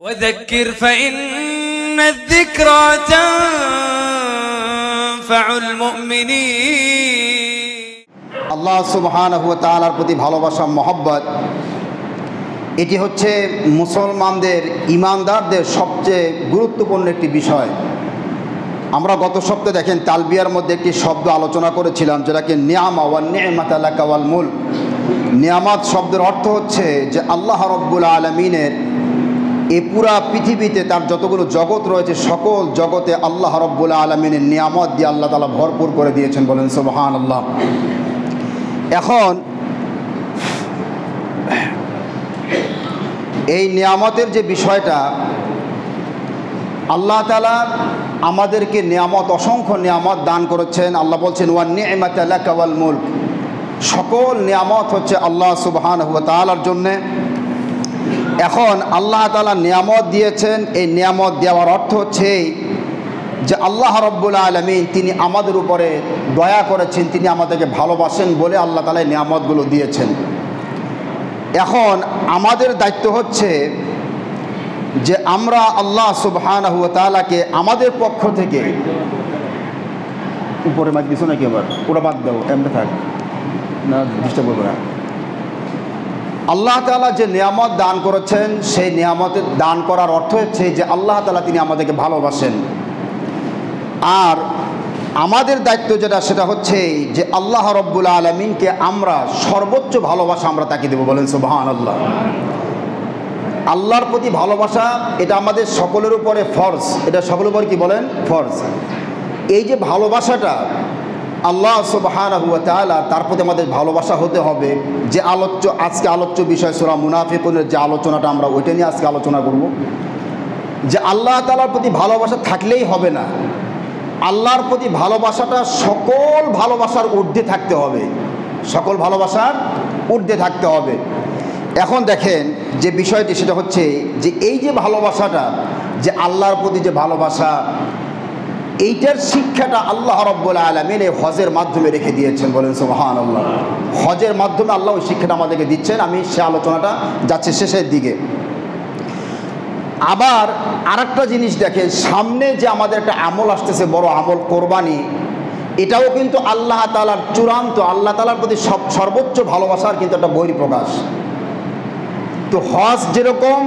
وذكر فإن الذكرى تنفع المؤمنين। আল্লাহ সুবহানাহু ওয়া তাআলার প্রতি ভালোবাসা মহব্বত এটি হচ্ছে মুসলমানদের ঈমানদারদের সবচেয়ে গুরুত্বপূর্ণ একটি বিষয়। আমরা গত সপ্তাহে দেখেন তালবিয়ার মধ্যে একটি শব্দ আলোচনা করেছিলাম যেটাকে নিয়ামা ওয়া নি'মাত লাকা ওয়াল মুলক। নিয়ামত শব্দের অর্থ হচ্ছে যে আল্লাহ রাব্বুল আলামিনের এই পুরা পৃথিবীতে তার যতগুলো জগৎ রয়েছে সকল জগতে আল্লাহ রাব্বুল আলামিনের নিয়ামত দিয়ে আল্লাহ তাআলা ভরপুর করে দিয়েছেন, বলেন সুবহানাল্লাহ। এখন এই নিয়ামতের যে বিষয়টা, আল্লাহ তাআলা আমাদেরকে নিয়ামত, অসংখ্য নিয়ামত দান করেছেন। আল্লাহ বলছেন ওয়ান নি'মাত লাকা ওয়াল মুলক, সকল নিয়ামত হচ্ছে আল্লাহ সুবহানাহু ওয়া তাআলার জন্যে। এখন আল্লাহ তাআলা নিয়ামত দিয়েছেন, এই নিয়ামত দেওয়ার অর্থ হচ্ছে যে আল্লাহ রাব্বুল আলামিন তিনি আমাদের উপরে দয়া করেছেন, তিনি আমাদেরকে ভালোবাসেন বলে আল্লাহ তাআলা এই নিয়ামতগুলো দিয়েছেন। এখন আমাদের দায়িত্ব হচ্ছে যে আমরা আল্লাহ সুবহানাহু ওয়া তাআলাকে আমাদের পক্ষ থেকে, উপরে মাইক দিছো নাকি আবার, ওটা বাদ দাও, এমনি থাক না, ডিস্টার্ব করবে না। আল্লাহ তাআলা যে নিয়ামত দান করেছেন সেই নিয়ামতের দান করার অর্থ হচ্ছে যে আল্লাহ তাআলা তিনি আমাদেরকে ভালোবাসেন। আর আমাদের দায়িত্ব যেটা, সেটা হচ্ছে যে আল্লাহ রাব্বুল আলামিনকে আমরা সর্বোচ্চ ভালোবাসা আমরা তাকে দেব, বলেন সুবহানাল্লাহ। আল্লাহর প্রতি ভালোবাসা এটা আমাদের সকলের উপরে ফরজ, এটা সকলের উপর কি বলেন ফরজ। এই যে ভালোবাসাটা আল্লাহ সুবহানাহু ওয়া তাআলা, তার প্রতি আমাদের ভালোবাসা হতে হবে। যে আজকে আলোচ্য বিষয় সূরা মুনাফিকুনের যে আলোচনাটা, আমরা ওইটা নিয়ে আজকে আলোচনা করব। যে আল্লাহ তাআলার প্রতি ভালোবাসা থাকলেই হবে না, আল্লাহর প্রতি ভালোবাসাটা সকল ভালোবাসার ঊর্ধ্বে থাকতে হবে, সকল ভালোবাসার ঊর্ধ্বে থাকতে হবে। এখন দেখেন যে বিষয়টি, সেটা হচ্ছে যে এই যে ভালোবাসাটা, যে আল্লাহর প্রতি যে ভালোবাসা, এইটার শিক্ষাটা আল্লাহ রাব্বুল আলামিন এই হজের মাধ্যমে রেখে দিয়েছেন, বলেন সুবহানাল্লাহ। হজের মাধ্যমে আল্লাহ ওই শিক্ষাটা আমাদেরকে দিচ্ছেন। আমি সে আলোচনাটা যাচ্ছি শেষের দিকে। আবার আরেকটা জিনিস দেখেন, সামনে যে আমাদের একটা আমল আসতেছে, বড় আমল কোরবানি, এটাও কিন্তু আল্লাহ তাআলার চূড়ান্ত, আল্লাহ তাআলার প্রতি সর্বোচ্চ ভালোবাসার কিন্তু একটা বহিঃপ্রকাশ। তো হজ যেরকম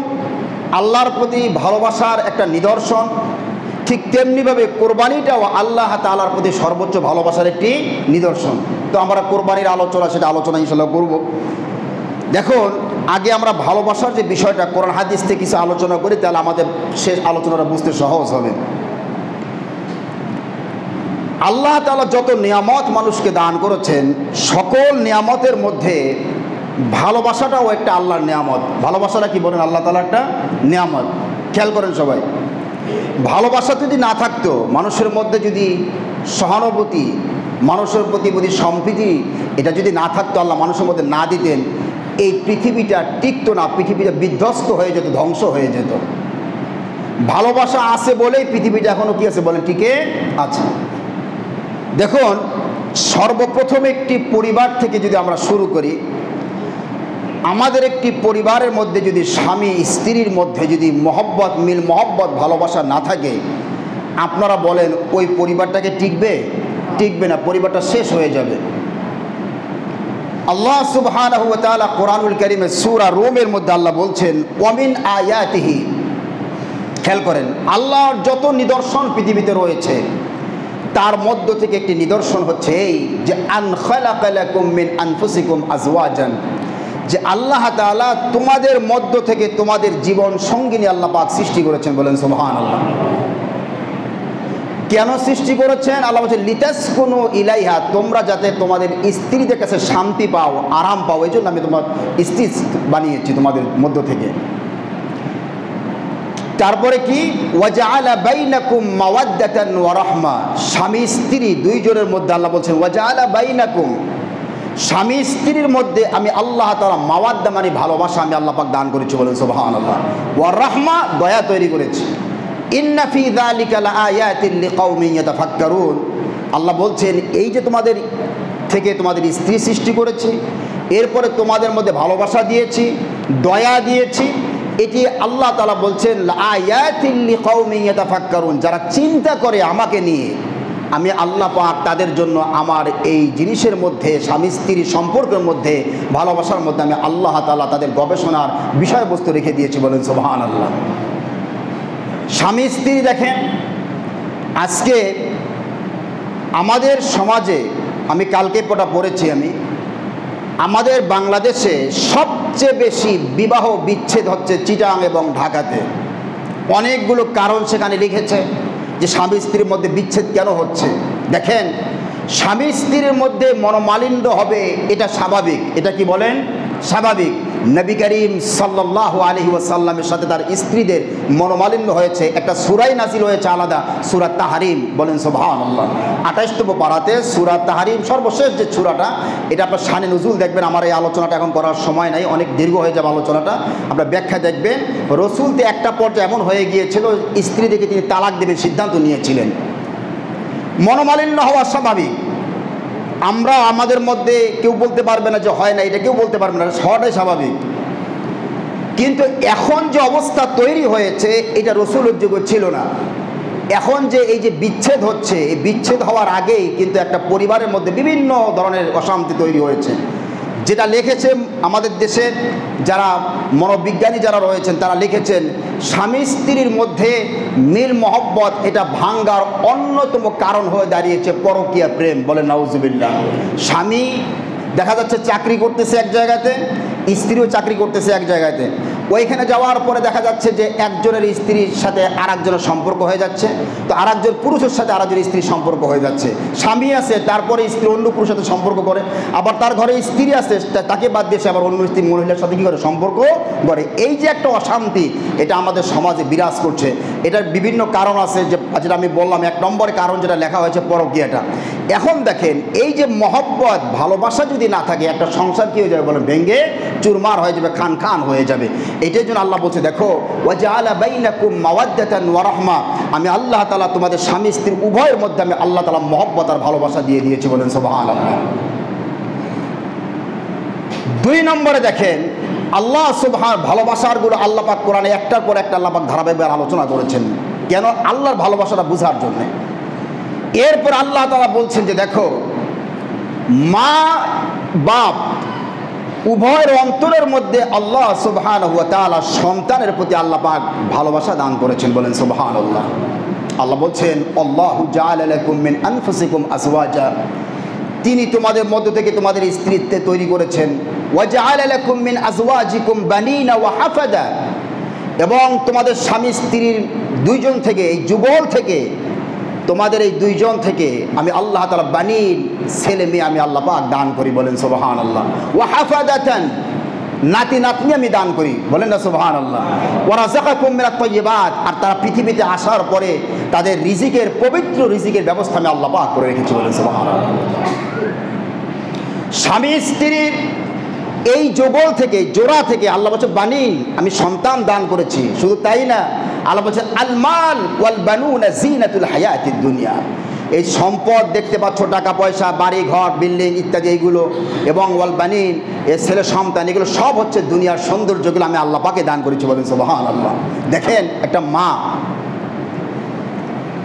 আল্লাহর প্রতি ভালোবাসার একটা নিদর্শন, ঠিক তেমনিভাবে কোরবানিটাও আল্লাহ তাআলার প্রতি সর্বোচ্চ ভালোবাসার একটি নিদর্শন। তো আমরা কোরবানির আলোচনা, সেটা আলোচনা ইনশাআল্লাহ করব। দেখুন, আগে আমরা ভালোবাসার যে বিষয়টা কোরআন হাদিস থেকে কিছু আলোচনা করি, তাহলে আমাদের শেষ আলোচনাটা বুঝতে সহজ হবে। আল্লাহ তাআলা যত নিয়ামত মানুষকে দান করেছেন, সকল নিয়ামতের মধ্যে ভালোবাসাটাও একটা আল্লাহর নিয়ামত। ভালোবাসাটা কি বলেন, আল্লাহ তাআলার একটা নিয়ামত। খেয়াল করেন সবাই, ভালোবাসা যদি না থাকতো, মানুষের মধ্যে যদি সহানুভূতি, মানুষের প্রতি সম্প্রীতি, এটা যদি না থাকতো, আল্লাহ মানুষের মধ্যে না দিতেন, এই পৃথিবীটা টিকতো না, পৃথিবীটা বিধ্বস্ত হয়ে যেত, ধ্বংস হয়ে যেত। ভালোবাসা আছে বলেই পৃথিবীটা এখনো কি আছে বলেন, টিকে আছে। দেখুন, সর্বপ্রথম একটি পরিবার থেকে যদি আমরা শুরু করি, আমাদের একটি পরিবারের মধ্যে যদি স্বামী স্ত্রীর মধ্যে যদি মহব্বত, মিল মহব্বত, ভালোবাসা না থাকে, আপনারা বলেন ওই পরিবারটাকে টিকবে? টিকবে না, পরিবারটা শেষ হয়ে যাবে। আল্লাহ সুবহানাহু ওয়া তাআলা কোরআনুল কারীমে সূরা রুমের মধ্যে আল্লাহ বলছেন ওয়ামিন আয়াতিহি, খেয়াল করেন, আল্লাহর যত নিদর্শন পৃথিবীতে রয়েছে তার মধ্য থেকে একটি নিদর্শন হচ্ছে এই যে আন খালাকা লাকুম মিন আনফুসিকুম আজওয়াজান, যে আল্লাহ তাআলা তোমাদের মধ্য থেকে তোমাদের জীবন সঙ্গিনী আল্লাহ পাক সৃষ্টি করেছেন, বলেন সুবহানাল্লাহ। কেন সৃষ্টি করেছেন? আল্লাহ বলছেন লিতাসকুনু ইলাইহা, তোমরা যাতে তোমাদের স্ত্রীদের কাছে শান্তি পাও, আরাম পাও, এই জন্য আমি তোমার স্ত্রী বানিয়েছি তোমাদের মধ্য থেকে। তারপরে কি ওয়াজআলা বাইনাকুম মাওয়াদ্দাতান ওয়া রাহমা, স্বামী স্ত্রী দুইজনের মধ্যে আল্লাহ বলছেন ওয়াজআলা বাইনাকুম, স্বামী স্ত্রীর মধ্যে আমি আল্লাহ তাআলা মাওয়াদ্দা মানে ভালোবাসা আমি আল্লাহ পাক দান করেছি, বলেন সুবহানাল্লাহ। ওয়া রাহমা, দয়া তৈরি করেছি। ইন্না ফি যালিকা লাআয়াতিন লিকাউমিন ইয়াতাফাক্কারুন, আল্লাহ বলছেন এই যে তোমাদের থেকে তোমাদের স্ত্রী সৃষ্টি করেছি, এরপরে তোমাদের মধ্যে ভালোবাসা দিয়েছি, দয়া দিয়েছি, এটি আল্লাহ তাআলা বলছেন আয়াতিল লিকাউমিন ইয়াতাফাক্কারুন, যারা চিন্তা করে আমাকে নিয়ে, আমি আল্লাহ পাক তাদের জন্য আমার এই জিনিসের মধ্যে, স্বামী স্ত্রীর সম্পর্কের মধ্যে, ভালোবাসার মধ্যে আমি আল্লাহ তাআলা তাদের গবেষণার বিষয়বস্তু রেখে দিয়েছি। বলেন সুবহানাল্লাহ। স্বামী স্ত্রী দেখেন, আজকে আমাদের সমাজে, আমি কালকে পড়েছি, আমাদের বাংলাদেশে সবচেয়ে বেশি বিবাহ বিচ্ছেদ হচ্ছে চিটাং এবং ঢাকাতে। অনেকগুলো কারণ সেখানে লিখেছে যে স্বামী স্ত্রীর মধ্যে বিচ্ছেদ কেন হচ্ছে। দেখেন, স্বামী স্ত্রীর মধ্যে মনোমালিন্য হবে, এটা স্বাভাবিক। এটা কি বলেন? স্বাভাবিক। নবী করিম সাল্লাল্লাহু আলাইহি ওয়াসাল্লামের সাথে তার স্ত্রীদের মনোমালিন্য হয়েছে, একটা সূরাই নাজিল হয়েছে আলাদা, সূরা তাহরিম। বলেন সুবহানাল্লাহ। 28তম পারাতে সূরা তাহরিম, সর্বশেষ যে সূরাটা, এটা আপনার শানে নুজুল দেখবেন। আমার এই আলোচনাটা এখন করার সময় নাই, অনেক দীর্ঘ হয়ে যাবে আলোচনাটা, আপনার ব্যাখ্যা দেখবেন। রসুল তো একটা পর্যায়ে এমন হয়ে গিয়েছিল, স্ত্রী থেকে তিনি তালাক দেবেন সিদ্ধান্ত নিয়েছিলেন। মনোমালিন্য হওয়া স্বাভাবিক। আমরা আমাদের মধ্যে কেউ বলতে পারবে না যে হয় না, এটা কেউ বলতে পারবে না, হওয়াটাই স্বাভাবিক। কিন্তু এখন যে অবস্থা তৈরি হয়েছে, এটা রসুলের যুগে ছিল না। এখন যে এই যে বিচ্ছেদ হচ্ছে, এই বিচ্ছেদ হওয়ার আগেই কিন্তু একটা পরিবারের মধ্যে বিভিন্ন ধরনের অশান্তি তৈরি হয়েছে। যেটা লিখেছে আমাদের দেশের যারা মনোবিজ্ঞানী যারা রয়েছেন, তারা লিখেছেন স্বামী স্ত্রীর মধ্যে মিল মহব্বত এটা ভাঙ্গার অন্যতম কারণ হয়ে দাঁড়িয়েছে পরকীয়া প্রেম। বলেন নাউজুবিল্লাহ। স্বামী দেখা যাচ্ছে চাকরি করতেছে এক জায়গাতে, স্ত্রীও চাকরি করতেছে এক জায়গাতে। ওইখানে যাওয়ার পরে দেখা যাচ্ছে যে একজনের স্ত্রীর সাথে আরেকজনের সম্পর্ক হয়ে যাচ্ছে, তো আরেকজন পুরুষের সাথে আরেকজনের স্ত্রীর সম্পর্ক হয়ে যাচ্ছে। স্বামী আছে, তারপরে স্ত্রী অন্য পুরুষের সাথে সম্পর্ক করে, আবার তার ঘরে স্ত্রী আছে, তাকে বাদ দিয়ে সে আবার অন্য স্ত্রী মহিলার সাথে কী করে সম্পর্ক করে। এই যে একটা অশান্তি, এটা আমাদের সমাজে বিরাজ করছে। এটার বিভিন্ন কারণ আছে, যেটা আমি বললাম, 1 নম্বরের কারণ যেটা লেখা হয়েছে পরকীয়াটা। এখন দেখেন, এই যে মহব্বত ভালোবাসা যদি না থাকে, একটা সংসার কী হয়ে যাবে বলেন? ভেঙে চুরমার হয়ে যাবে, খান খান হয়ে যাবে। এটার জন্য আল্লাহ বলছে, দেখো ওয়াজআলা বাইনাকুম মাওয়াদ্দাতান ওয়া রাহমা, আমি আল্লাহ তাআলা তোমাদের স্বামী স্ত্রী উভয়ের মধ্যে আমি আল্লাহ তাআলা মহব্বত আর ভালোবাসা দিয়ে দিয়েছি। বলেন সুবহানাল্লাহ। 2 নম্বরে দেখেন, আল্লাহ ভালোবাসারগুলো আল্লাহ পাক কোরআনে একটার পর একটা আল্লাহ পাক ধারাবাহিকভাবে আলোচনা করেছেন, কেন? আল্লাহর ভালোবাসাটা বোঝার জন্য। এরপর আল্লাহ তাআলা বলছেন যে দেখো, মা বাপ উভয়ের অন্তরের মধ্যে আল্লাহ সুবহানাহু ওয়া তাআলা সন্তানের প্রতি আল্লাহ পাক ভালোবাসা দান করেছেন। বলেন সুবহানাল্লাহ। আল্লাহ বলছেন, আল্লাহু জাআলা লাকুম মিন আনফুসিকুম আজওয়াজা, তিনি তোমাদের মধ্য থেকে তোমাদের স্ত্রীত্বে তৈরি করেছেন। ওয়া জাআলা লাকুম মিন আজওয়াজিকুম বানিনা ওয়া হাফাদা, এবং তোমাদের স্বামী স্ত্রীর দুইজন থেকে, এই যুগল থেকে, তোমাদের এই দুইজন থেকে আমি আল্লাহ তাআলা বানিন, ছেলে মেয়ে আমি আল্লাহ পাক দান করি। বলেন সুবহানাল্লাহ। ওয়া হাফাদাতান, নাতি নাতনি আমি দান করি। বলেন না সুবহানাল্লাহ। ওয়া রাযাকাকুম মিনাত তাইয়্যিবাত, আর তারা পৃথিবীতে আসার পরে তাদের রিজিকের, পবিত্র রিজিকের ব্যবস্থা আমি আল্লাহ পাক করে রেখেছি। বলেন সুবহানাল্লাহ। স্বামী স্ত্রীর এই যুগল থেকে, জোড়া থেকে আল্লাহ বলছে বানিন, আমি সন্তান দান করেছি। শুধু তাই না, আল্লাহ বলছে আল মাল ওয়াল বানুনা জিনাতুল হায়াতিদ দুনিয়া, এই সম্পদ দেখতে পাচ্ছ, টাকা পয়সা, বাড়ি ঘর, বিল্ডিং ইত্যাদি, এইগুলো, এবং ওয়াল বানিন, এর ছেলে সন্তান, এগুলো সব হচ্ছে দুনিয়ার সৌন্দর্যগুলো আমি আল্লাহ পাকে দান করেছি। বলেন সুবহানাল্লাহ। দেখেন, একটা মা,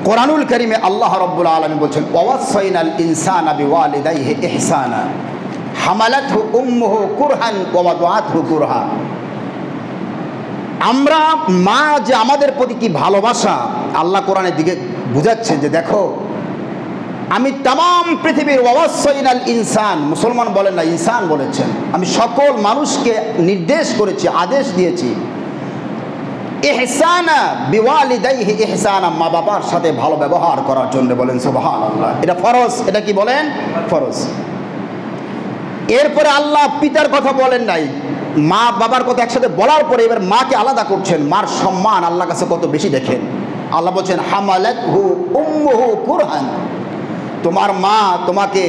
কোরআনুল কারীমে আল্লাহ রাব্বুল আলামিন বলছেন, ওয়াসাইনাল ইনসানা বিওয়ালিদাইহি ইহসানা হামালাতহু উম্মুহু কুরহান ওয়া ওয়াদাআতহু কুরহা। আমরা মা যে আমাদের প্রতি কি ভালোবাসা, আল্লাহ কোরআনের দিকে বুঝাচ্ছে যে দেখো, আমি তাম পৃথিবীর ওয়াসাইনাল ইনসান, মুসলমান বলেন না, ইনসান বলেছেন, আমি সকল মানুষকে নির্দেশ করেছি, আদেশ দিয়েছি, ইহসানা বিওয়ালিদাইহি ইহসানা, মা বাবার সাথে ভালো ব্যবহার করার জন্য। বলেন সুবহানাল্লাহ। এটা ফরজ। এটা কি বলেন? ফরজ। এরপরে আল্লাহ পিতার কথা বলেন নাই, মা বাবার কথা একসাথে বলার পরে এবার মাকে আলাদা করছেন। মার সম্মান আল্লাহর কাছে কত বেশি দেখেন। আল্লাহ বলছেন হামালাতহু উম্মুহু কুরহান, তোমার মা তোমাকে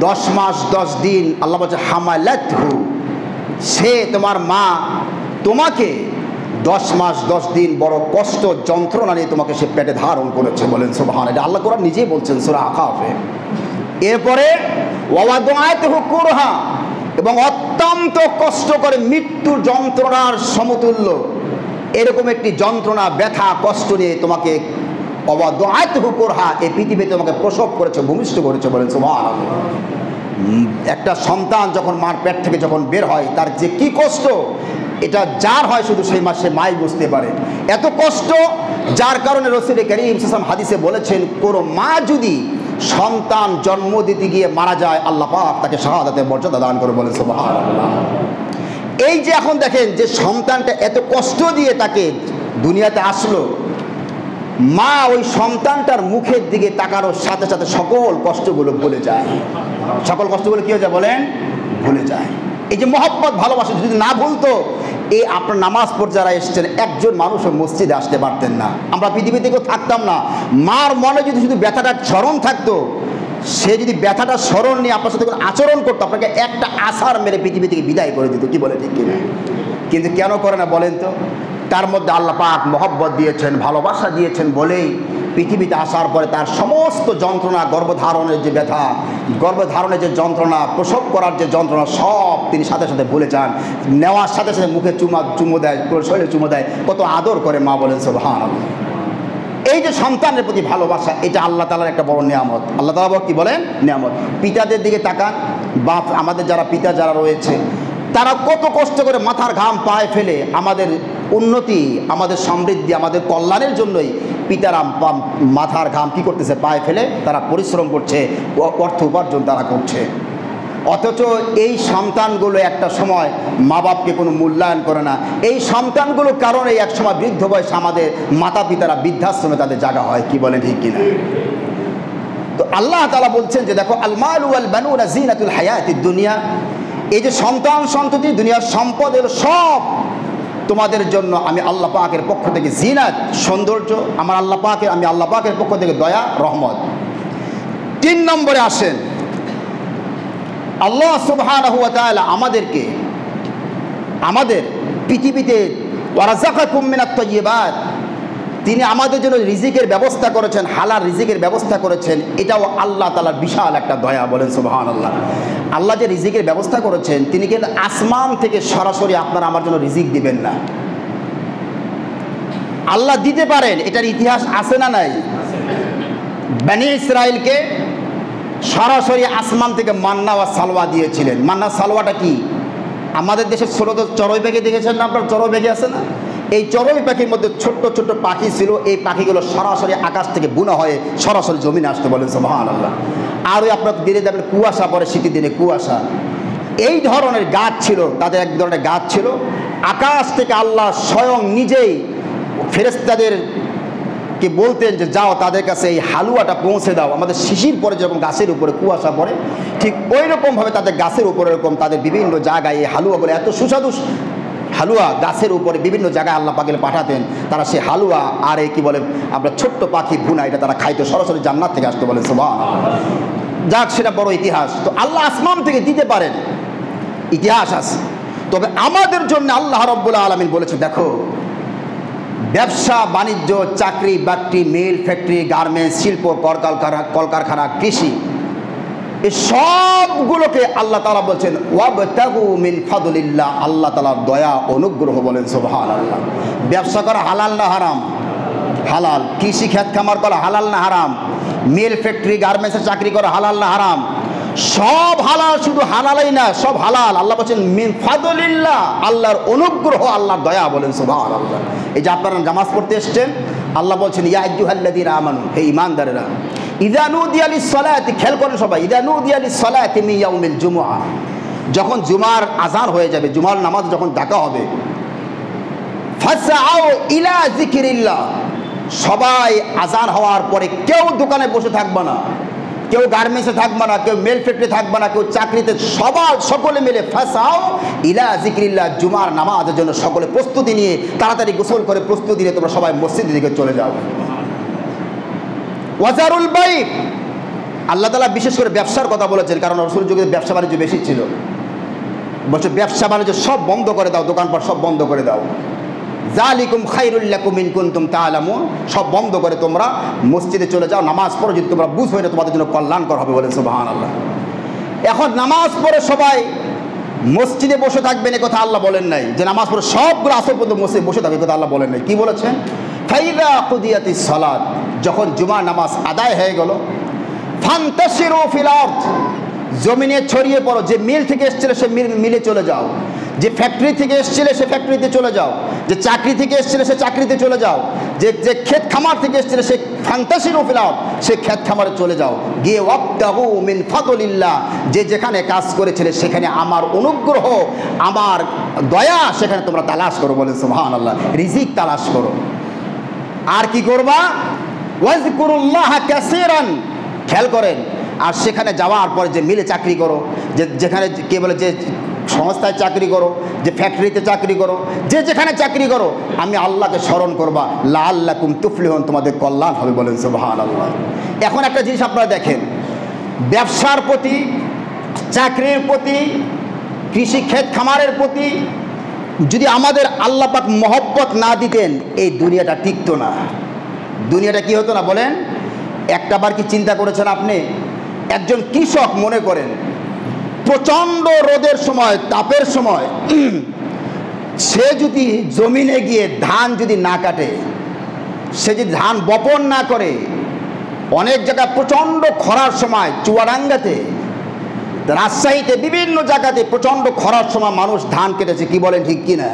10 মাস 10 দিন, আল্লাহ বলছে হামালাতহু, সে তোমার মা তোমাকে 10 মাস 10 দিন বড় কষ্ট যন্ত্রণা নিয়ে তোমাকে সে পেটে ধারণ করেছে। বলেন সুবহানাল্লাহ। এটা আল্লাহ কোরআন নিজেই বলছেন সূরা আকাফে। এরপরে ওয়াদাআতহু কুরহা, এবং অত্যন্ত কষ্ট করে মৃত্যুর যন্ত্রণার সমতুল্য এরকম একটি যন্ত্রণা, ব্যথা, কষ্ট নিয়ে তোমাকে অবাদআতহু কুরহা, এই পৃথিবীতে তোমাকে প্রসব করেছে, ভূমিষ্ঠ করেছে। বলেন সুবহানাল্লাহ। একটা সন্তান যখন মার পেট থেকে যখন বের হয় তার যে কি কষ্ট, এটা যার হয় শুধু সেই মাসে মাই বুঝতে পারে। এত কষ্ট, যার কারণে রাসূল করিম সাল্লাল্লাহু আলাইহি ওয়াসাল্লাম হাদিসে বলেছেন, কোনো মা যদি সন্তান জন্ম দিতে গিয়ে মারা যায়, আল্লাহ পাক তাকে শাহাদাতের মর্যাদা দান করে। বলেন সুবহানাল্লাহ। এই যে এখন দেখেন যে সন্তানটা এত কষ্ট দিয়ে তাকে দুনিয়াতে আসলো, মা ওই সন্তানটার মুখের দিকে তাকানোর সাথে সাথে সকল কষ্টগুলো ভুলে যায়। সকল কষ্টগুলো কি হয়ে যায় বলেন? ভুলে যায়। এই যে মহব্বত, ভালোবাসা যদি না ভুলতো, এই আপনার নামাজ পড়ে যারা এসছেন একজন মানুষও মসজিদে আসতে পারতেন না, আমরা পৃথিবীতে কেউ থাকতাম না। মার মনে যদি শুধু ব্যথাটা স্মরণ থাকতো, সে যদি ব্যথাটা স্মরণ নিয়ে আপনার সাথে কোনো আচরণ করতো, আপনাকে একটা আছাড় মেরে পৃথিবী থেকে বিদায় করে দিত। কি বলে ঠিক কিনা? কিন্তু কেন করে না বলেন তো? তার মধ্যে আল্লাহ পাক মহব্বত দিয়েছেন, ভালোবাসা দিয়েছেন বলেই পৃথিবীতে আসার পরে তার সমস্ত যন্ত্রণা, গর্ভধারণের যে ব্যথা, গর্ভধারণের যে যন্ত্রণা, প্রসব করার যে যন্ত্রণা, সব তিনি সাথে সাথে ভুলে যান। নেওয়ার সাথে সাথে মুখে চুমো দেয়, শরীরে চুমো দেয়, কত আদর করে মা। বলেন সুবহানাল্লাহ। এই যে সন্তানের প্রতি ভালোবাসা, এটা আল্লাহ তাআলার একটা বড় নিয়ামত। আল্লাহ তাআলা কি বলেন? নিয়ামত। পিতাদের দিকে তাকান, বাপ, আমাদের যারা পিতা যারা রয়েছে, তারা কত কষ্ট করে মাথার ঘাম পায়ে ফেলে আমাদের উন্নতি, আমাদের সমৃদ্ধি, আমাদের কল্যাণের জন্যই পিতারা মাথার ঘাম কি করতেছে? পায়ে ফেলে তারা পরিশ্রম করছে, অর্থ উপার্জন তারা করছে। অথচ এই সন্তানগুলো একটা সময় মা বাপকে কোনো মূল্যায়ন করে না। এই সন্তানগুলোর কারণে এক সময় বৃদ্ধ বয়সে আমাদের মাতা পিতারা বৃদ্ধাশ্রমে তাদের জায়গা হয়। কি বলেন ঠিক কিনা? তো আল্লাহ তাআলা বলছেন যে দেখো, আল মালু ওয়াল বানুনা জিনাতুল হায়াতিদ দুনিয়া, এই যে সন্তান সন্ততি, দুনিয়ার সম্পদ, এর সব তোমাদের জন্য আমি আল্লাহ পাকের পক্ষ থেকে জিনাত, সৌন্দর্য, আমি আল্লাহ পাকের পক্ষ থেকে দয়া, রহমত। 3 নম্বরে আসেন, আল্লাহ সুবহানাহু ওয়া তাআলা আমাদেরকে আমাদের পৃথিবীতে ওয়ারাযাকাকুম মিনাত তাইয়্যিবাত, তিনি আমাদের জন্য রিজিকের ব্যবস্থা করেছেন, হালাল রিজিকের ব্যবস্থা করেছেন। এটাও আল্লাহ তাআলার বিশাল একটা দয়া। বলেন সুবহানাল্লাহ। আল্লাহ যে রিজিকের ব্যবস্থা করেছেন, তিনি কিন্তু আসমান থেকে সরাসরি আপনার আমার জন্য রিজিক দিবেন না। আল্লাহ দিতে পারেন, এটার ইতিহাস আছে না নাই? বনি ইসরাইলকে সরাসরি আসমান থেকে মান্না ওয়া সালওয়া দিয়েছিলেন। মান্না সালওয়াটা কি? আমাদের দেশের ছোট চড়ুই পাখি দেখেছেন না আপনার? চড়ুই পাখি আছে না? এই চড়ুই পাখির মধ্যে ছোট্ট ছোট্ট পাখি ছিল। এই পাখিগুলো সরাসরি আকাশ থেকে বুনা হয়ে সরাসরি জমিনে আসতে। বলেন সুবহানাল্লাহ। আর ওই আপনার দিনে যাবেন কুয়াশা পড়ে, শীতের দিনে কুয়াশা, এই ধরনের গাছ ছিল, তাদের এক ধরনের গাছ ছিল। আকাশ থেকে আল্লাহ স্বয়ং নিজেই ফেরেশতাদেরকে বলতেন যে যাও তাদের কাছে এই হালুয়াটা পৌঁছে দাও। আমাদের শিশির পরে যেরকম গাছের উপরে কুয়াশা পড়ে, ঠিক ওই রকমভাবে তাদের গাছের উপরে এরকম তাদের বিভিন্ন জায়গায় এই হালুয়াগুলো, এত সুস্বাদু হালুয়া গাছের উপরে বিভিন্ন জায়গায় আল্লাহ পাকের পাঠাতেন। তারা সেই হালুয়া আর এই কি বলে আমরা ছোট্ট পাখি ভুনা, এটা তারা খাইতো, সরাসরি জান্নাত থেকে আসতো। বলে সুবহানাল্লাহ। যাক, সেটা বড় ইতিহাস। তো আল্লাহ আসমান থেকে দিতে পারেন, ইতিহাস আছে। তবে আমাদের জন্য আল্লাহ রাব্বুল আলামিন বলেছে, দেখো ব্যবসা বাণিজ্য, চাকরি বাকরি, মিল ফ্যাক্টরি, গার্মেন্টস, শিল্প, কলকারখানা, কৃষি, এই সবগুলোকে আল্লাহ তাআলা বলছেন ওয়াবতাগু মিন ফাদলিল্লাহ, আল্লাহ তাআলার দয়া অনুগ্রহ। বলেন সুবহানাল্লাহ। ব্যবসা করা হালাল না হারাম? হালাল। কৃষি ক্ষেত খামার করা হালাল না হারাম? মিল ফ্যাক্টরি গার্মেন্টসে চাকরি করা হালাল না হারাম? সব হালাল। শুধু হালালই না, সব হালাল। আল্লাহ বলছেন মিন ফাদলিল্লাহ, আল্লাহর অনুগ্রহ, আল্লাহর দয়া। বলেন সুবহানাল্লাহ। এই যে আপনারা নামাজ পড়তে এসছেন, আল্লাহ বলছেন ইয়া আইয়ুহাল্লাযীনা আমানু, হে ঈমানদারেরা, ইযা নুদিয়া লিস-সালাতি, খেয়াল করেন সবাই, ইযা নুদিয়া লিস-সালাতি মিন ইয়াউমিল জুমআ, যখন জুমার আযান হয়ে যাবে, জুমার নামাজ যখন ডাকা হবে, ফাসআউ ইলা যিকরিল্লাহ, সবাই আযান হওয়ার পরে কেউ দোকানে বসে থাকবে না, কেউ গার্মেন্টসে থাকবে না, কেউ মেল ফ্যাক্টরি থাকবে না, কেউ চাকরিতে, সকলে মিলে ফাসাও ইলা যিকরিল্লাহ, জুমার নামাজের জন্য সকলে প্রস্তুতি নিয়ে তাড়াতাড়ি গোসল করে প্রস্তুতি নিয়ে তোমরা সবাই মসজিদের দিকে চলে যাও। ওয়াজারুল বাই, আল্লাহ তাআলা বিশেষ করে ব্যবসার কথা বলেছেন, কারণ রাসূল যুগে ব্যবসা বাণিজ্য বেশি ছিল। বলছে ব্যবসা বাণিজ্য সব বন্ধ করে দাও, দোকানপাট সব বন্ধ করে দাও। যালিকুম খায়রুল লাকুম ইন কুনতুম তা'লামুন, সব বন্ধ করে তোমরা মসজিদে চলে যাও, নামাজ পড়ো, যদি তোমরা বুঝো এটা তোমাদের জন্য কল্যাণকর হবে। বলেন সুবহানাল্লাহ। এখন নামাজ পড়ে সবাই মসজিদে বসে থাকবেন এ কথা আল্লাহ বলেন নাই, যে নামাজ পড়ে সবগুলো আসর পর্যন্ত মসজিদে বসে থাকবে কথা আল্লাহ বলেন নাই। কি বলেছেন? ফাইদা কুদিয়াতিস সালাত, যখন জুমার নামাজ আদায় হয়ে গেল, ফান্তাশিরু ফিল আরদ, জমিনে ছড়িয়ে পড়ো। যে মিল থেকে এসেছিলে সে মিলে চলে যাও, যে ফ্যাক্টরি থেকে এসেছিলে সে ফ্যাক্টরিতে চলে যাও, যে চাকরি থেকে এসেছিলে সে চাকরিতে চলে যাও, যে ক্ষেত খামার থেকে এসেছিলে সে ফান্তাশিরু ফিল আরদ, সে ক্ষেত খামারে চলে যাও। গিয়ে ওয়াবতাগু মিন ফাদলিল্লাহ, যে যেখানে কাজ করেছিলে সেখানে আমার অনুগ্রহ, আমার দয়া সেখানে তোমরা তালাশ করো। বলেন সুবহানাল্লাহ। রিজিক তালাশ করো। আর কি করবা? ওয়াজকুরুল্লাহ কাসীরান, খেয়াল করেন। আর সেখানে যাওয়ার পরে যে মিলে চাকরি করো, যেখানে কে বলে যে সংস্থায় চাকরি করো, যে ফ্যাক্টরিতে চাকরি করো, যে যেখানে চাকরি করো, আমি আল্লাহকে স্মরণ করবা, লাআল্লাকুম তুফলিহুন, তোমাদের কল্যাণ হবে। বলেন সুবহানাল্লাহ। এখন একটা জিনিস আপনারা দেখেন, ব্যবসার প্রতি, চাকরির প্রতি, কৃষি ক্ষেত খামারের প্রতি যদি আমাদের আল্লাহ পাক মহব্বত না দিতেন, এই দুনিয়াটা টিকতো না। দুনিয়াটা কি হতো না বলেন? একটাবার কি চিন্তা করেছেন আপনি? একজন কৃষক মনে করেন প্রচণ্ড রোদের সময়, তাপের সময় সে যদি জমিনে গিয়ে ধান যদি না কাটে, সে যদি ধান বপন না করে, অনেক জায়গায় প্রচণ্ড খরার সময় চুয়াডাঙ্গাতে, রাজশাহীতে, বিভিন্ন জায়গাতে প্রচণ্ড খরার সময় মানুষ ধান কেটেছে। কি বলেন ঠিক কিনা?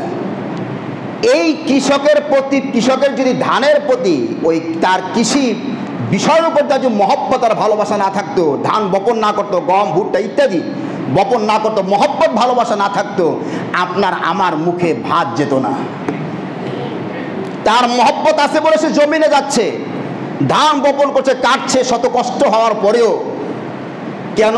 এই কৃষকের প্রতি, কৃষকের যদি ধানের প্রতি, ওই তার কৃষি বিষয়ের উপর তার যে মহব্বত আর ভালোবাসা না থাকতো, ধান বপন না করতো, গম ভুট্টা ইত্যাদি বপন না করতো, মহব্বত ভালোবাসা না থাকতো, আপনার আমার মুখে ভাত যেত না। তার মহব্বত আছে বলে সে জমিনে যাচ্ছে, ধান বপন করছে, কাটছে, শত কষ্ট হওয়ার পরেও। কেন?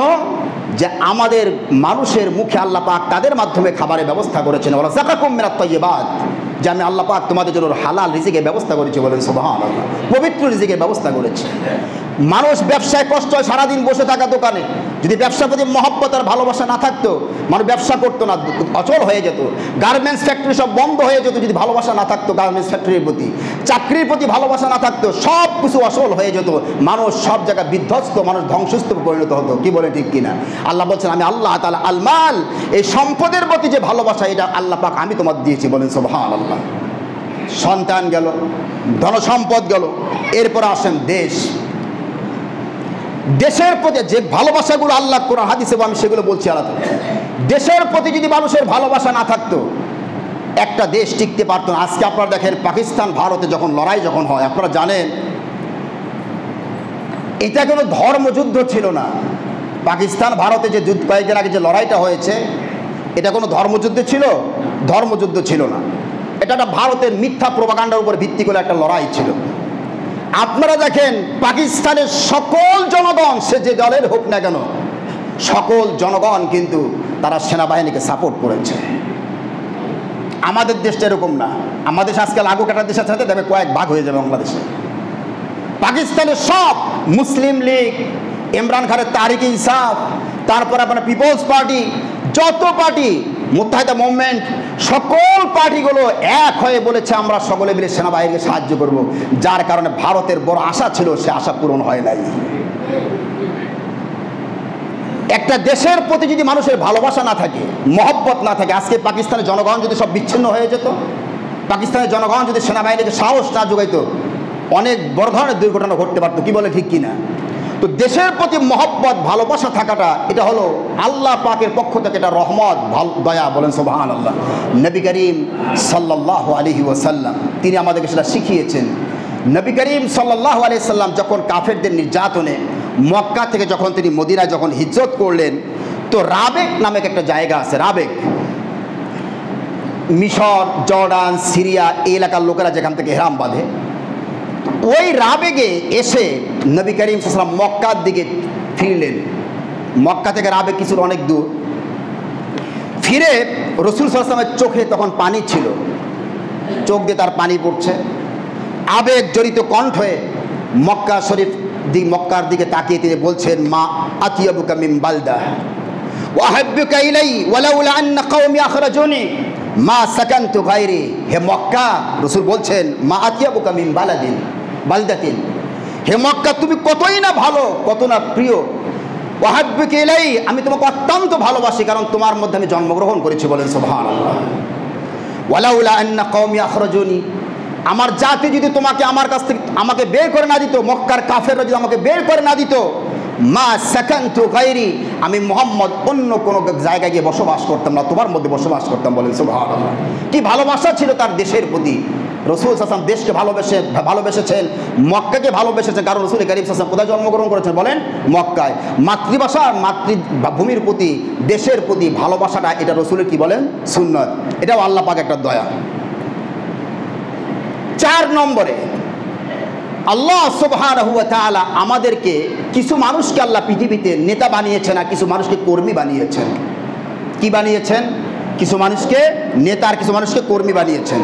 যে আমাদের মানুষের মুখে আল্লাহ পাক তাদের মাধ্যমে খাবারের ব্যবস্থা করেছেন। ওয়া রাযাকাকুম মিনাত তাইয়্যিবাত, যে আমি আল্লাহ পাক তোমাদের জন্য হালাল রিজিকের ব্যবস্থা করেছি। বলেন সুবহানাল্লাহ। পবিত্র রিজিকের ব্যবস্থা করেছি। মানুষ ব্যবসায় কষ্ট হয়, সারাদিন বসে থাকা দোকানে, যদি ব্যবসার প্রতি মহব্বত আর ভালোবাসা না থাকতো, মানুষ ব্যবসা করতো না, অচল হয়ে যেত। গার্মেন্টস ফ্যাক্টরি সব বন্ধ হয়ে যেত যদি ভালোবাসা না থাকতো গার্মেন্টস ফ্যাক্টরির প্রতি। চাকরির প্রতি ভালোবাসা না থাকতো, সব কিছু অচল হয়ে যেত। মানুষ সব জায়গায় বিধ্বস্ত, মানুষ ধ্বংসস্তূপে পরিণত হতো। কি বলে ঠিক কিনা? আল্লাহ বলছেন, আমি আল্লাহ তাআলা আল মাল, এই সম্পদের প্রতি যে ভালোবাসা, এটা আল্লাহ পাক আমি তোমার দিয়েছি। বলেন সুবহানাল্লাহ। সন্তান গেল, ধনসম্পদ গেল, এরপর আসেন দেশ। দেশের প্রতি যে ভালোবাসাগুলো আল্লাহ কোরআন হাদিসে, আমি সেগুলো বলছি আলাদা। দেশের প্রতি যদি মানুষের ভালোবাসা না থাকতো, একটা দেশ টিকতে পারতো না। আজকে আপনারা দেখেন, পাকিস্তান ভারতে যখন লড়াই যখন হয়, আপনারা জানেন এটা কোনো ধর্মযুদ্ধ ছিল না। পাকিস্তান ভারতে যে যুদ্ধ, কয়েকদিন আগে যে লড়াইটা হয়েছে, এটা কোনো ধর্মযুদ্ধ ছিল? ধর্মযুদ্ধ ছিল না। এটা একটা ভারতের মিথ্যা প্রোপাগান্ডার উপর ভিত্তি করে একটা লড়াই ছিল। আপনারা দেখেন, পাকিস্তানের সকল জনগণ, সে যে দলের হোক না কেন, সকল জনগণ কিন্তু তারা সেনাবাহিনীকে সাপোর্ট করেছে। আমাদের দেশটা এরকম না। আমাদের দেশ আজকাল আগু কাটার দেশের সাথে দেখবে কয়েক ভাগ হয়ে যাবে বাংলাদেশে। পাকিস্তানের সব, মুসলিম লীগ, ইমরান খানের তাহরিক ইনসাফ, তারপরে আপনার পিপলস পার্টি, যত পার্টি, মুত্তাহিদা মুভমেন্ট, সকল পার্টিগুলো এক হয়ে বলেছে আমরা সকলে মিলে সেনাবাহিনীকে সাহায্য করব। যার কারণে ভারতের বড় আশা ছিল, সে আশা পূরণ হয় নাই। একটা দেশের প্রতি যদি মানুষের ভালোবাসা না থাকে, মহব্বত না থাকে, আজকে পাকিস্তানের জনগণ যদি সব বিচ্ছিন্ন হয়ে যেত, পাকিস্তানের জনগণ যদি সেনাবাহিনীকে সাহস না যোগাইতো, অনেক বড় ধরনের দুর্ঘটনা ঘটতে পারতো। কি বলে ঠিক কিনা? তো দেশের প্রতি মহব্বত ভালোবাসা থাকাটা, এটা হলো আল্লাহ পাকের পক্ষ থেকে এটা রহমত, দয়া। বলেন সুবহানাল্লাহ। নবী করিম সাল্লাল্লাহু আলাইহি ওয়াসাল্লাম তিনি আমাদেরকে সেটা শিখিয়েছেন। নবী করিম সাল্লাল্লাহু আলাইহি সাল্লাম যখন কাফেরদের নির্যাতনে মক্কা থেকে যখন তিনি মদিনায় যখন হিজরত করলেন, তো রাবেক নামে একটা জায়গা আছে। রাবেক, মিশর, জর্ডান, সিরিয়া, এই এলাকার লোকেরা যেখান থেকে ইহরাম বাঁধে, ওই রাবেগে এসে নবী করিম সাল্লাল্লাহু আলাইহি ওয়াসাল্লাম মক্কার দিকে ফিরলেন। মক্কা থেকে রাবেগ কিছুর অনেক দূর। ফিরে রাসূল সাল্লাল্লাহু আলাইহি ওয়াসাল্লামের চোখে তখন পানি ছিল, চোখ দিয়ে তার পানি পড়ছে। আবেগ জড়িত কণ্ঠে মক্কা শরীফ মক্কার দিকে তাকিয়ে তিনি বলছেন, মা আতিয়াবুকা মিন বালদা ওয়া হাব্বুকা ইলাই ওয়ালাউলা আন্না কওমি আখরাজুনি মা সাকানতু গায়রি। হে মক্কা, রাসূল বলছেন, মা আতিয়াবুকা মিন বালদাতিন, হে মক্কা তুমি কতই না ভালো, কত না প্রিয়, ওয়াহাব্বুকা ইলাই, আমি তোমাকে অত্যন্ত ভালোবাসি কারণ তোমার মধ্যে আমি জন্মগ্রহণ করেছি। বলেন সুবহানাল্লাহ। ওয়ালাউলা আন্না কওমি আখরাজুনি, আমার জাতি যদি তোমাকে আমার কাছ থেকে আমাকে বের করে না দিত, মক্কার কাফেররা যদি আমাকে বের করে না দিত, মা সাকানতু গায়রি, আমি মুহাম্মদ অন্য কোনো জায়গায় গিয়ে বসবাস করতাম না, তোমার মধ্যে বসবাস করতাম। বলেন সুবহানাল্লাহ। কি ভালোবাসা ছিল তার দেশের প্রতি। রাসূল সাল্লাল্লাহু আলাইহি ওয়াসাল্লাম দেশকে ভালোবেসেছেন, মক্কাকে ভালোবেসেছেন, কারণ রাসূল কারীম সাল্লাল্লাহু আলাইহি ওয়াসাল্লাম কোথায় জন্মগ্রহণ করেছেন বলেন? মক্কায়। মাতৃভাষা, মাতৃভূমির প্রতি, দেশের প্রতি ভালোবাসাটা এটা রাসূলের কি বলেন? সুন্নাত। এটাও আল্লাহ পাক একটা দয়া। 4 নম্বরে আল্লাহ সুবহানাহু ওয়া তাআলা আমাদেরকে, কিছু মানুষকে আল্লাহ পৃথিবীতে নেতা বানিয়েছেন আর কিছু মানুষকে কর্মী বানিয়েছেন। কি বানিয়েছেন? কিছু মানুষকে নেতা আর কিছু মানুষকে কর্মী বানিয়েছেন।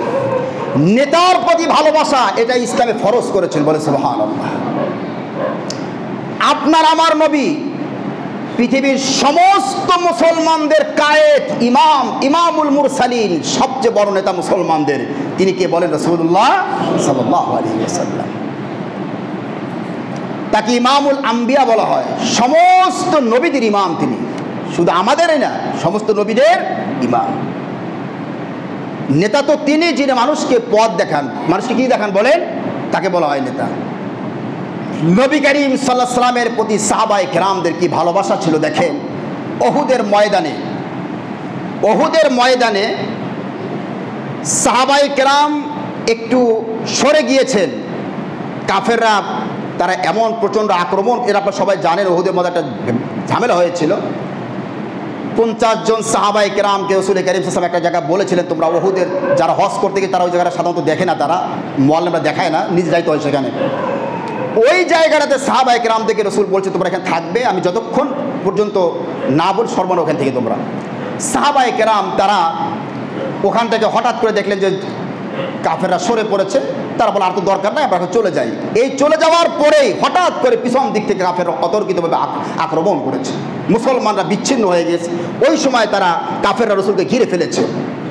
নেতার প্রতি ভালোবাসা এটা ইসলামে ফরজ করেছেন। বলে সুবহানাল্লাহ। আপনার আমার নবী পৃথিবীর সমস্ত মুসলমানদের কায়েদ, ইমামুল মুরসালিন, সবচেয়ে বড় নেতা মুসলমানদের, তিনি কে বলেন? রাসূলুল্লাহ সাল্লাল্লাহু আলাইহি ওয়াসাল্লাম। তাকে ইমামুল আম্বিয়া বলা হয়, সমস্ত নবীদের ইমাম তিনি, শুধু আমাদেরই না, সমস্ত নবীদের ইমাম। নেতা তো তিনি, যিনি মানুষকে পথ দেখান। মানুষকে কি দেখান বলেন? তাকে বলা হয় নেতা। নবী করিম সাল্লাল্লাহু আলাইহি ওয়াসাল্লামের প্রতি সাহাবায়ে কেরামদের কি ভালোবাসা ছিল দেখেন। ওহুদের ময়দানে সাহাবায়ে কেরাম একটু সরে গিয়েছেন। কাফেররা তারা এমন প্রচণ্ড আক্রমণ, এরা আপনারা সবাই জানেন ওহুদের মধ্যে একটা ঝামেলা হয়েছিল। 50 জন সাহাবায়ে কেরামকে রাসূল কারীম সাল্লাল্লাহু আলাইহি ওয়াসাল্লাম একটা জায়গায় বলেছিলেন, তোমরা ওহুদের যারা হজ করতে গিয়ে তারা ওই জায়গাটা সাধারণত দেখে না, তারা মুআল্লিমরা দেখায় না, নিজে যাইতে হয় সেখানে। ওই জায়গাটাতে সাহাবায়ে কেরাম থেকে রাসূল বলছে তোমরা এখানে থাকবে, আমি যতক্ষণ পর্যন্ত না বল সরবরাহ ওখান থেকে তোমরা। সাহাবায়ে কেরাম তারা ওখান থেকে হঠাৎ করে দেখলেন যে কাফেররা সরে পড়েছে, তারা বলে আর তো দরকার নাই, আমরা চলে যাই। এই চলে যাওয়ার পরেই হঠাৎ করে পিছন দিক থেকে কাফেররা অতর্কিতভাবে আক্রমণ করেছে। মুসলমানরা বিচ্ছিন্ন হয়ে গেছে। ওই সময় তারা কাফেররা রাসূলকে ঘিরে ফেলেছে।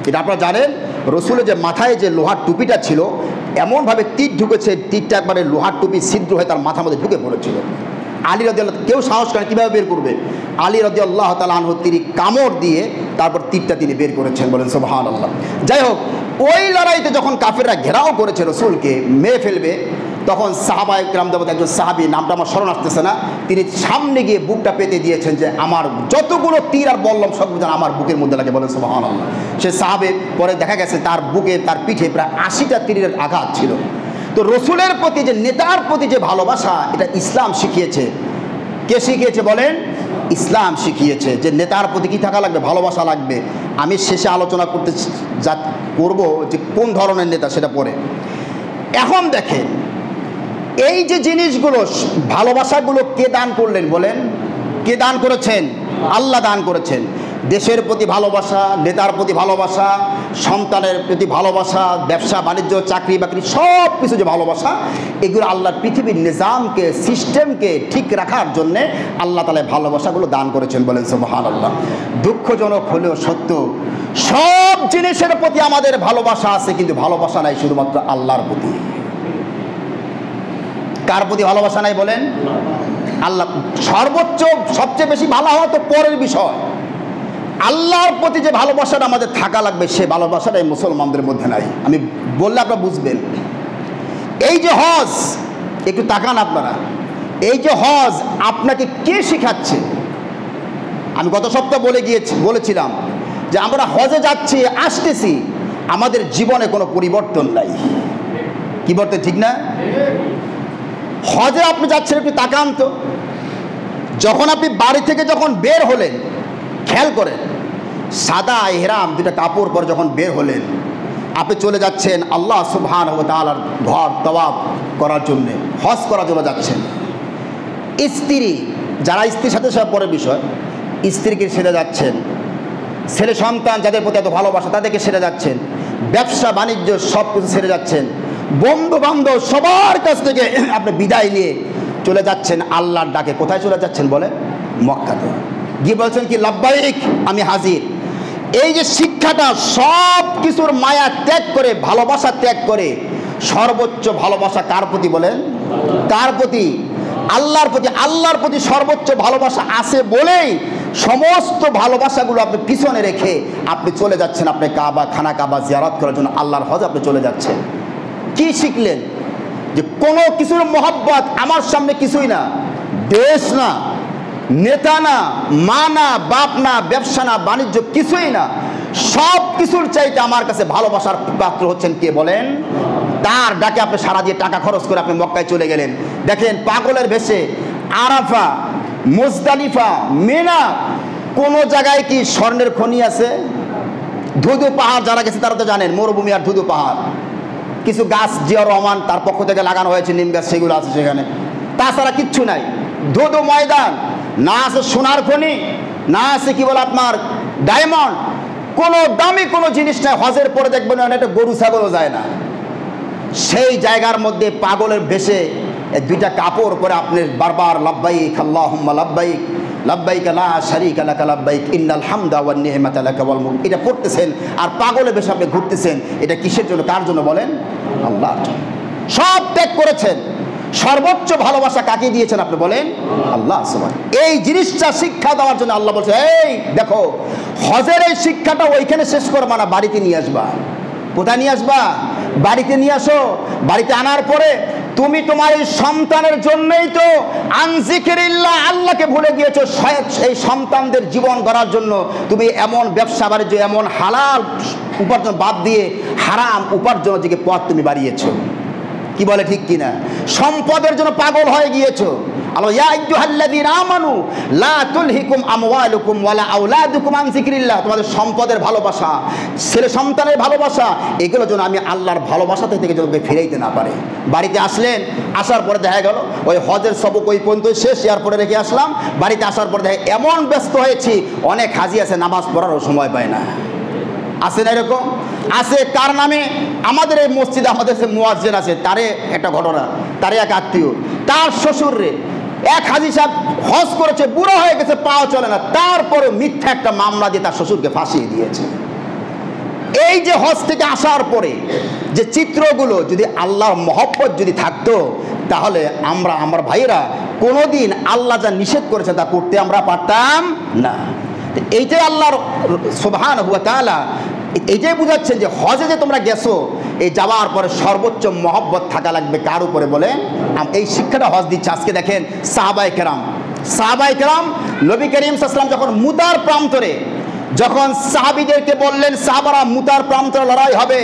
এটা আপনারা জানেন, রাসূলের যে মাথায় যে লোহার টুপিটা ছিল, এমনভাবে তীর ঢুকেছে, তীরটা একবারে লোহার টুপি ছিদ্র হয়ে তার মাথার মধ্যে ঢুকে পড়েছিল। আলী রাদিয়াল্লাহু, কেউ সাহস করে কীভাবে বের করবে? আলী রাদিয়াল্লাহু তাআলা আনহু তিনি কামড় দিয়ে তারপর তীরটা তিনি বের করেছেন। বলেন সুবহানাল্লাহ। যাই হোক, ওই লড়াইতে যখন কাফেররা ঘেরাও করেছে রসুলকে, মেরে ফেলবে, তখন সাহাবায়ে কেরামদের মধ্যে একজন সাহাবী, নামটা আমার স্মরণ আসতেছে না, তিনি সামনে গিয়ে বুকটা পেতে দিয়েছেন যে আমার যতগুলো তীর আর বললাম সবগুলো যেন আমার বুকের মধ্যে লাগে। বলেন সুবহানাল্লাহ। সে সাহাবে পরে দেখা গেছে তার বুকে, তার পিঠে প্রায় 80টা তীরের আঘাত ছিল। তো রসুলের প্রতি যে নেতার প্রতি যে ভালোবাসা, এটা ইসলাম শিখিয়েছে। কে শিখিয়েছে বলেন? ইসলাম শিখিয়েছে যে নেতার প্রতি কী থাকা লাগবে? ভালোবাসা লাগবে। আমি শেষে আলোচনা করব যে কোন ধরনের নেতা, সেটা পরে। এখন দেখেন, এই যে জিনিসগুলো, ভালোবাসাগুলো কে দান করলেন বলেন? কে দান করেছেন? আল্লাহ দান করেছেন। দেশের প্রতি ভালোবাসা, নেতার প্রতি ভালোবাসা, সন্তানের প্রতি ভালোবাসা, ব্যবসা বাণিজ্য, চাকরি বাকরি, সব কিছু যে ভালোবাসা, এগুলো আল্লাহর পৃথিবীর নিজামকে, সিস্টেমকে ঠিক রাখার জন্যে আল্লাহ তাআলা ভালোবাসাগুলো দান করেছেন। বলেন সুবহানাল্লাহ। দুঃখজনক হলেও সত্য, সব জিনিসের প্রতি আমাদের ভালোবাসা আছে, কিন্তু ভালোবাসা নাই শুধুমাত্র আল্লাহর প্রতি। কার প্রতি ভালোবাসা নাই বলেন? আল্লাহ। সর্বোচ্চ, সবচেয়ে বেশি ভালো হওয়া তো পরের বিষয়। আল্লাহর প্রতি যে ভালোবাসাটা আমাদের থাকা লাগবে, সে ভালোবাসাটাই মুসলমানদের মধ্যে নাই। আমি বললে আপনারা বুঝবেন। এই যে হজ, একটু তাকান আপনারা, এই যে হজ আপনাকে কে শেখাচ্ছে? আমি গত সপ্তাহ বলেছিলাম যে আমরা হজে যাচ্ছি, আসতেছি, আমাদের জীবনে কোনো পরিবর্তন নাই। কি বলতে ঠিক না? হজে আপনি যাচ্ছেন, একটু তাকান তো, যখন আপনি বাড়ি থেকে যখন বের হলেন, খেয়াল করেন, সাদা ইহরাম দুটা কাপড় পরে যখন বের হলেন, আপনি চলে যাচ্ছেন আল্লাহ সুবহানাহু ওয়া তাআলার ঘর তাওয়াফ করার জন্য, হজ করার জন্য যাচ্ছেন। স্ত্রী, যারা স্ত্রীর সাথে সব পরের বিষয়, স্ত্রীকে ছেড়ে যাচ্ছেন, ছেলে সন্তান যাদের প্রতি এত ভালোবাসা তাদেরকে ছেড়ে যাচ্ছেন, ব্যবসা বাণিজ্য সব কিছু ছেড়ে যাচ্ছেন, বন্ধু বান্ধব সবার কাছ থেকে আপনি বিদায় নিয়ে চলে যাচ্ছেন আল্লাহর ডাকে। কোথায় চলে যাচ্ছেন বলে? মক্কাতে গিয়ে বলছেন কি লাব্বাইক, আমি হাজির। এই যে শিক্ষাটা, সব কিছুর মায়া ত্যাগ করে, ভালোবাসা ত্যাগ করে, সর্বোচ্চ ভালোবাসা কার প্রতি বলেন? কার প্রতি? আল্লাহর প্রতি সর্বোচ্চ ভালোবাসা আছে বলেই সমস্ত ভালোবাসাগুলো আপনি পিছনে রেখে আপনি চলে যাচ্ছেন, আপনি খানা কাবা জিয়ারত করার জন্য আল্লাহর হজ আপনি চলে যাচ্ছেন। কি শিখলেন? যে কোনো কিছুর মহব্বত আমার সামনে কিছুই না, দেশ না, নেতা না, মা না, বাপ না, ব্যবসা না, বাণিজ্য কিছুই না, সব কিছুর চাইতে আমার কাছে ভালোবাসার পাত্র হচ্ছেন কে বলেন? তার ডাকে আপনি সারা দিয়ে টাকা খরচ করে আপনি মক্কায় চলে গেলেন। দেখেন পাগলের ভেসে আরাফা, মুজদালিফা, মিনা, কোন জায়গায় কি স্বর্ণের খনি আছে? ধুধু পাহাড় যারা গেছে তারা তো জানেন, মরুভূমি আর ধুধু পাহাড়। কিছু গাছ জিয়া রহমান তার পক্ষ থেকে লাগানো হয়েছে, নিম গাছ, সেগুলো আছে সেখানে, তাছাড়া কিচ্ছু নাই। ধুধু ময়দান, না আছে সোনার খনি, না আছে কি বলে আপনার ডায়মন্ড, কোনো দামি কোনো জিনিস নাই। হজের পরে দেখবেন একটা গরু ছাগলও যায় না। সেই জায়গার মধ্যে পাগলের ভেসে দুইটা কাপড় পরে আপনি বারবার লাব্বাইক আল্লাহুম্মা লাব্বাইক লাব্বাইক লা শারীকা লাকা লাব্বাইক ইন্নাল হামদা ওয়ান নি'মাতা লাকা ওয়াল মুলক, এটা পড়তেছেন আর পাগলের ভেসে আপনি ঘুরতেছেন। এটা কিসের জন্য, কার জন্য বলেন? আল্লাহর জন্য। সব ত্যাগ করেছেন, সর্বোচ্চ ভালোবাসা কাকে দিয়েছেন আপনি বলেন? আল্লাহ সুবহানাহু। এই জিনিসটা শিক্ষা দেওয়ার জন্য আল্লাহ বলছে, এই দেখো হজের এই শিক্ষাটা ওইখানে শেষ করবা না, বাড়িতে নিয়ে আসবা। কোথায় নিয়ে আসবা? বাড়িতে নিয়ে আসো। বাড়িতে আনার পরে তুমি তোমার এই সন্তানের জন্যই তো আনজিকিরিল্লাহ, আল্লাহকে ভুলে গিয়েছো। এই সন্তানদের জীবন গড়ার জন্য তুমি এমন ব্যবসা বাণিজ্য, এমন হালাল উপার্জন বাদ দিয়ে হারাম উপার্জনের দিকে পথ তুমি বাড়িয়েছো। কি বলে ঠিক কিনা? সম্পদের জন্য পাগল হয়ে গিয়েছো। আল্লাহ ইয়া আইয়ুহাল্লাযীনা আমানু লা তুলহিকুম আমওয়ালুকুম ওয়ালা আওলাদুকুম আন যিকরিল্লাহ, তোমাদের সম্পদের ভালোবাসা, ছেলে সন্তানের ভালোবাসা, এগুলো যেন আমি আল্লাহর ভালোবাসা থেকে যেন ফিরাইতে না পারে। বাড়িতে আসলেন, আসার পরে দেখা গেল ওই হজের সবক ওই পর্যন্ত শেষ, এয়ারপোর্টে রেখে আসলাম। বাড়িতে আসার পরে দেখা এমন ব্যস্ত হয়েছি, অনেক হাজি আছে নামাজ পড়ারও সময় পায় না। আছে না এরকম? আছে। কার নামে? আমাদের এই মসজিদে আমাদের যে মুয়াজ্জিন আছে, তারে একটা ঘটনা, তারে এক আত্মীয়, তার শ্বশুর রে এক হাজি সাহেব হজ করেছে, বুড়ো হয়ে গেছে, পাও চলে না, তারপরে মিথ্যা একটা মামলা দিয়ে তার শ্বশুরকে ফাঁসিয়ে দিয়েছে। এই যে হজ থেকে আসার পরে যে চিত্রগুলো, যদি আল্লাহর মহব্বত যদি থাকতো, তাহলে আমার ভাইয়েরা কোনোদিন আল্লাহ যা নিষেধ করেছে তা করতে আমরা পারতাম না। এইটাই আল্লাহর সুবহানাহু ওয়া তাআলা এইটাই বুঝাচ্ছেন যে হজে যে তোমরা গেছো, এই যাওয়ার পরে সর্বোচ্চ মহব্বত থাকা লাগবে কার উপরে বলে? এই শিক্ষাটা হজ দিচ্ছে। আজকে দেখেন সাহাবায়ে কেরাম নবী করিম সাল্লাল্লাহু আলাইহি ওয়াসাল্লাম যখন মুতার প্রান্তরে, যখন সাহাবীদেরকে বললেন সাহাবারা মুতার প্রান্তরে লড়াই হবে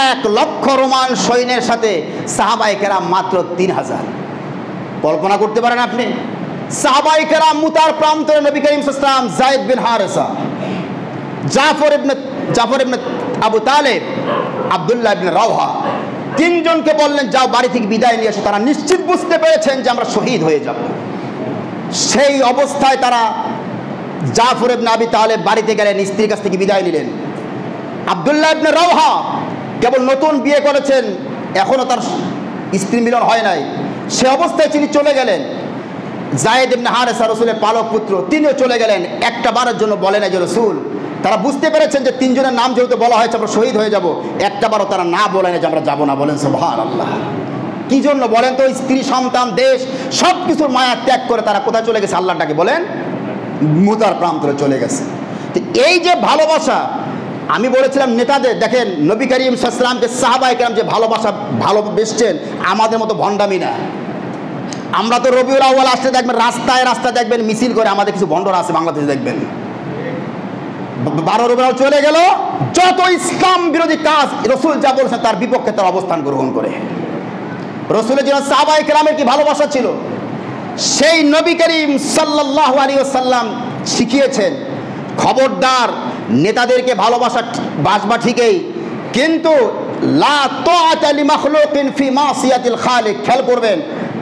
1 লক্ষ রোমান সৈন্যের সাথে, সাহাবায়ে কেরাম মাত্র 3000। কল্পনা করতে পারেন আপনি? সাহাবায়ে কেরাম মুতার প্রান্তরে নবী করিম সাল্লাল্লাহু আলাইহি ওয়াসাল্লাম, যায়েদ বিন হারেসা, জাফর ইবনে আবু তালেব, আব্দুল্লাহ ইবনে রাওহা, 3 জনকে বললেন যাও বাড়ি থেকে বিদায় নিয়ে এসো। তারা নিশ্চিত বুঝতে পেরেছেন যে আমরা শহীদ হয়ে যাব। সেই অবস্থায় তারা জাফর ইবনে আবি তালেব বাড়িতে গেলেন, স্ত্রীর কাছ থেকে বিদায় নিলেন। আব্দুল্লাহ ইবনে রাওহা কেবল নতুন বিয়ে করেছেন, এখনো তার স্ত্রী মিলন হয় নাই, সে অবস্থায় তিনি চলে গেলেন। যায়েদ ইবনে হারেসা রাসূলের পালক পুত্র, তিনিও চলে গেলেন। একটা বারের জন্য বলে না যে রাসূল, তারা বুঝতে পেরেছেন যে 3 জনের নাম যেহেতু বলা হয়েছে আমরা শহীদ হয়ে যাব, একটা বারও তারা না বলে না যে আমরা যাবো না। বলেন সুবহানাল্লাহ। কি জন্য বলেন তো? স্ত্রী, সন্তান, দেশ সব কিছুর মায়া ত্যাগ করে তারা কোথায় চলে গেছে? আল্লাহটাকে বলেন মুতার প্রান্তরে চলে গেছে। তো এই যে ভালোবাসা, আমি বলেছিলাম নেতাদের, দেখেন নবী করিম সাল্লাল্লাহু আলাইহি ওয়াসাল্লামকে সাহাবায়ে কেরাম যে ভালোবেসেছেন, আমাদের মতো ভণ্ডামি না। আমরা তো রবিউল আউয়াল আসলে দেখবেন রাস্তায় দেখবেন মিছিল করে, আমাদের কিছু ভণ্ডরা আছে বাংলাদেশে দেখবেন 12 রবিউল আউয়াল চলে গেল, যত ইসলাম বিরোধী কাজ রাসূল যা বলেছেন তার বিপক্ষে তার অবস্থান গ্রহণ করে। রাসূলের জন্য সাহাবায়ে কেরামের কি ভালোবাসা ছিল, সেই নবী করিম সাল্লাল্লাহু আলাইহি ওয়াসাল্লাম শিখিয়েছেন। খবরদার, নেতাদেরকে বাসবা ঠিকই, কিন্তু লা তাআতা লিমাখলুকিন ফি মাসিয়াতিল খালিক। খেয়াল করবেন,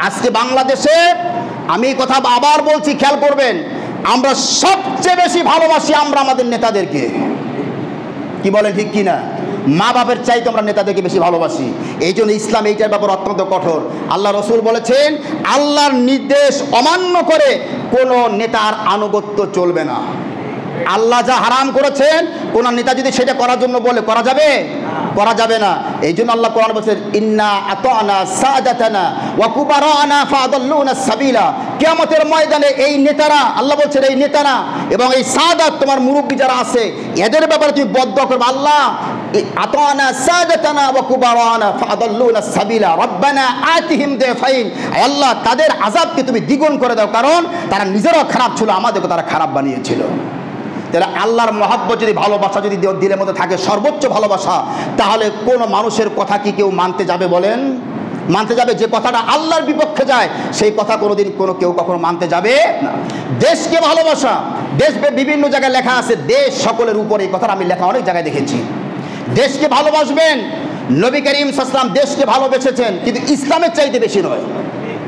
আজকে বাংলাদেশে আমি এই কথা আবার বলছি, খেয়াল করবেন, আমরা সবচেয়ে বেশি ভালোবাসি আমরা আমাদের নেতাদেরকে। কি বলেন ঠিক কিনা? মা বাপের চাইতে আমরা নেতাদেরকে বেশি ভালোবাসি। এই জন্য ইসলাম এইটার ব্যাপারে অত্যন্ত কঠোর। আল্লাহ রসুল বলেছেন আল্লাহর নির্দেশ অমান্য করে কোনো নেতার আনুগত্য চলবে না। আল্লাহ যা হারাম করেছেন কোন নেতা যদি সেটা করার জন্য বলে করা যাবে? করা যাবে না। এই জন্য আল্লাহ কোরআন বলছেন ইন্না আতানা সাদাতানা ওয়া কুবারানা ফাদাল্লুনা সাবিলা। কিয়ামতের ময়দানে এই নেতারা, আল্লাহ বলছেন এই নেতারা এবং এই সাদাত তোমার মুরব্বি যারা আছে এদের ব্যাপারে তুমি বদদোয়া করবে। আল্লাহ আতানা সাদাতানা ওয়া কুবারানা ফাদাল্লুনা সাবিলা রব্বানা আতিহিম দিফাইন। আল্লাহ তাদের আযাবকে তুমি দ্বিগুণ করে দাও, কারণ তারা নিজেরাও খারাপ ছিল, আমাদেরকে তারা খারাপ বানিয়েছিল। তাহলে আল্লাহর মহব্বত যদি, ভালোবাসা যদি দিলের মধ্যে থাকে, সর্বোচ্চ ভালোবাসা, তাহলে কোন মানুষের কথা কি কেউ মানতে যাবে বলেন? মানতে যাবে? যে কথাটা আল্লাহর বিপক্ষে যায় সেই কথা কোনোদিন কেউ কখনো মানতে যাবে না। দেশকে ভালোবাসা, দেশ বিভিন্ন জায়গায় লেখা আছে দেশ সকলের উপরে, এই কথাটা আমি লেখা অনেক জায়গায় দেখেছি। দেশকে ভালোবাসবেন, নবী করিম সাল্লাল্লাহু আলাইহি ওয়াসাল্লাম দেশকে ভালোবেসেছেন, কিন্তু ইসলামের চাইতে বেশি নয়।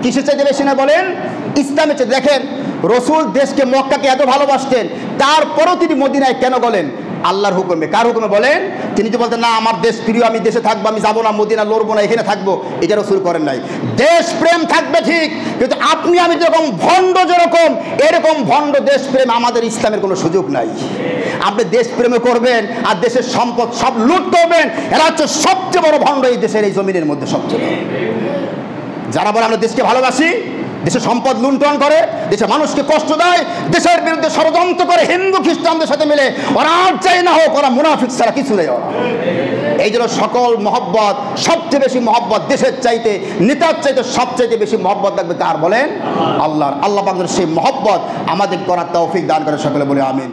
কিসের চাইতে বেশি নয় বলেন? ইসলামের চাইতে। দেখেন রসুল দেশকে, মক্কাকে এত ভালোবাসতেন, তারপরেও তিনি মদিনায় কেন গেলেন? আল্লাহর হুকুমে। কার হুকুমে বলেন? তিনি তো বলতেন না আমার দেশ প্রিয়, আমি দেশে থাকবো, আমি যাবো না মদিনা, লড়বো না, এখানে থাকবো। এটা রসুল করেন নাই। দেশ প্রেম থাকবে ঠিক, কিন্তু আপনি আমি যেরকম ভণ্ড, যেরকম এরকম ভণ্ড দেশ প্রেম আমাদের ইসলামের কোনো সুযোগ নাই। আপনি দেশ প্রেমে করবেন আর দেশের সম্পদ সব লুট করবেন, এরা হচ্ছে সবচেয়ে বড় ভণ্ড এই দেশের, এই জমিনের মধ্যে সবচেয়ে বড়। যারা বলে আমরা দেশকে ভালোবাসি, দেশের সম্পদ লুণ্ঠন করে, দেশের মানুষকে কষ্ট দেয়, দেশের বিরুদ্ধে ষড়যন্ত্র করে হিন্দু খ্রিস্টানদের সাথে মিলে, ওরা আর চাই না হোক, ওরা মুনাফিক ছাড়া কিছু নেই ওরা। এই জন্য সকল মহব্বত, সবচেয়ে বেশি মহব্বত দেশের চাইতে, নেতার চাইতে সবচাইতে বেশি মহব্বত থাকবে কার বলেন? আল্লাহর। আল্লাহ পাকের সেই মহব্বত আমাদের করার তৌফিক দান করে, সকলে বলে আমিন।